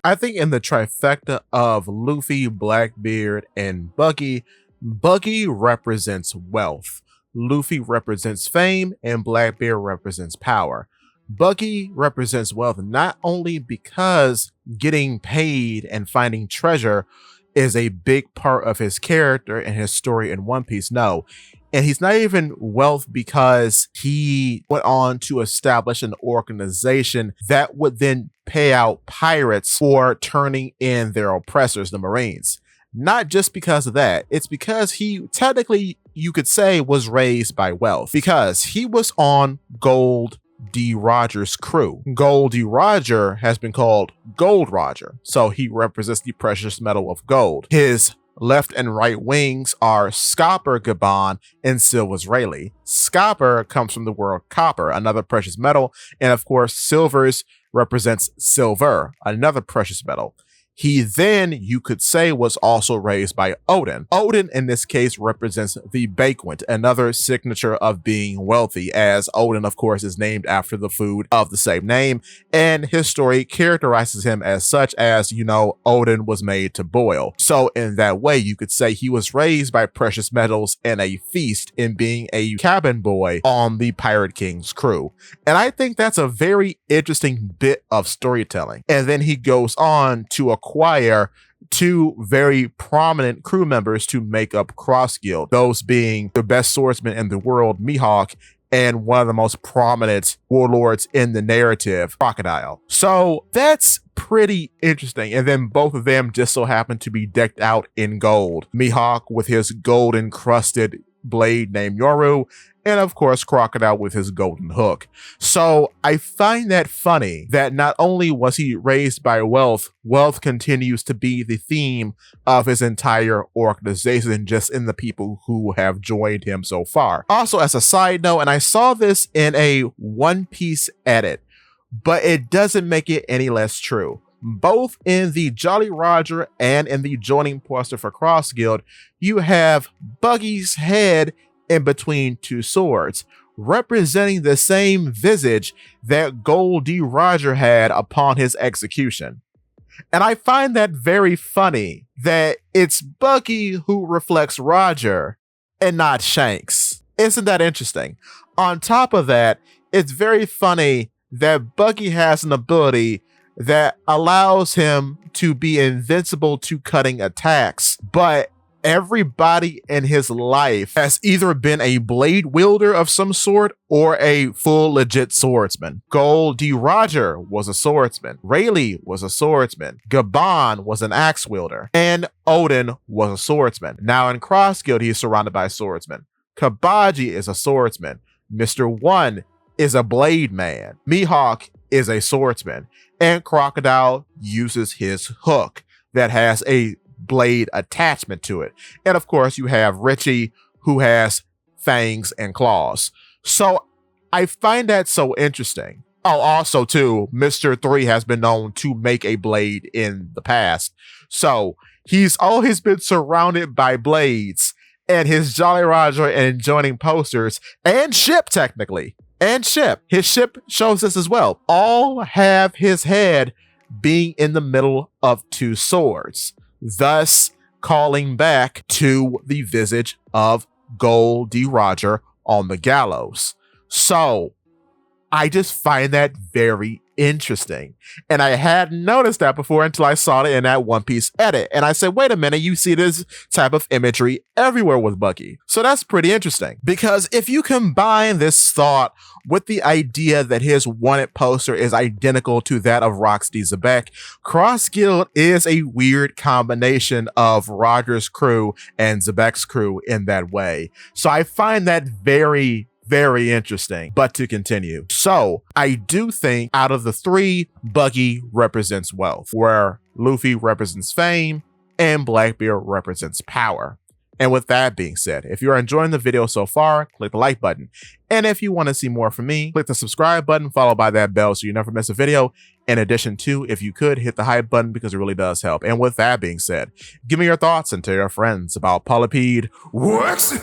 I think in the trifecta of Luffy, Blackbeard, and Buggy, Buggy represents wealth, Luffy represents fame, and Blackbeard represents power. Buggy represents wealth not only because getting paid and finding treasure is a big part of his character and his story in One Piece. No. And he's not even wealth because he went on to establish an organization that would then pay out pirates for turning in their oppressors, the Marines. Not just because of that, it's because he technically, you could say, was raised by wealth because he was on Gold D. Roger's crew. Gold D. Roger has been called Gold Roger, so he represents the precious metal of gold. His left and right wings are Scopper Gabon and Silver's Rayleigh. Scopper comes from the word copper, another precious metal, and of course Silver's represents silver, another precious metal. He then, you could say, was also raised by Odin. Odin, in this case, represents the banquet, another signature of being wealthy, as Odin, of course, is named after the food of the same name, and his story characterizes him as such as, Odin was made to boil. So in that way, you could say he was raised by precious metals and a feast in being a cabin boy on the Pirate King's crew. And I think that's a very interesting bit of storytelling. And then he goes on to acquire two very prominent crew members to make up Cross Guild, those being the best swordsman in the world, Mihawk, and one of the most prominent warlords in the narrative, Crocodile. So that's pretty interesting. And then both of them just so happen to be decked out in gold. Mihawk with his gold encrusted blade named Yoru, and of course Crocodile with his golden hook. So I find that funny that not only was he raised by wealth, wealth continues to be the theme of his entire organization, just in the people who have joined him so far. Also, as a side note, and I saw this in a One Piece edit, but it doesn't make it any less true. Both in the Jolly Roger and in the joining poster for Cross Guild, you have Buggy's head in between two swords, representing the same visage that Gold D. Roger had upon his execution. And I find that very funny that it's Buggy who reflects Roger and not Shanks. Isn't that interesting? On top of that, it's very funny that Buggy has an ability that allows him to be invincible to cutting attacks, but everybody in his life has either been a blade wielder of some sort or a full legit swordsman. Gold D. Roger was a swordsman. Rayleigh was a swordsman. Gabon was an axe wielder. And Odin was a swordsman. Now in Cross Guild, he is surrounded by swordsmen. Kabaji is a swordsman. Mr. One is a blade man. Mihawk is a swordsman. And Crocodile uses his hook that has a blade attachment to it. And of course, you have Richie, who has fangs and claws. So I find that so interesting. Oh, also too, Mr. 3 has been known to make a blade in the past. So he's always been surrounded by blades, and his Jolly Roger and joining posters and ship technically. And ship. His ship shows this as well. All have his head being in the middle of two swords, thus calling back to the visage of Gold D. Roger on the gallows. So I just find that very interesting. And I hadn't noticed that before until I saw it in that One Piece edit. And I said, wait a minute, you see this type of imagery everywhere with Buggy. So that's pretty interesting. Because if you combine this thought with the idea that his wanted poster is identical to that of Roxy Zebek, Cross Guild is a weird combination of Roger's crew and Zebek's crew in that way. So I find that very interesting. But to continue, so I do think out of the three, Buggy represents wealth, where Luffy represents fame and Blackbeard represents power. And with that being said, if you're enjoying the video so far, click the like button. And if you want to see more from me, click the subscribe button followed by that bell so you never miss a video. In addition to, if you could, hit the hype button because it really does help. And with that being said, give me your thoughts and tell your friends about Polypede Wax.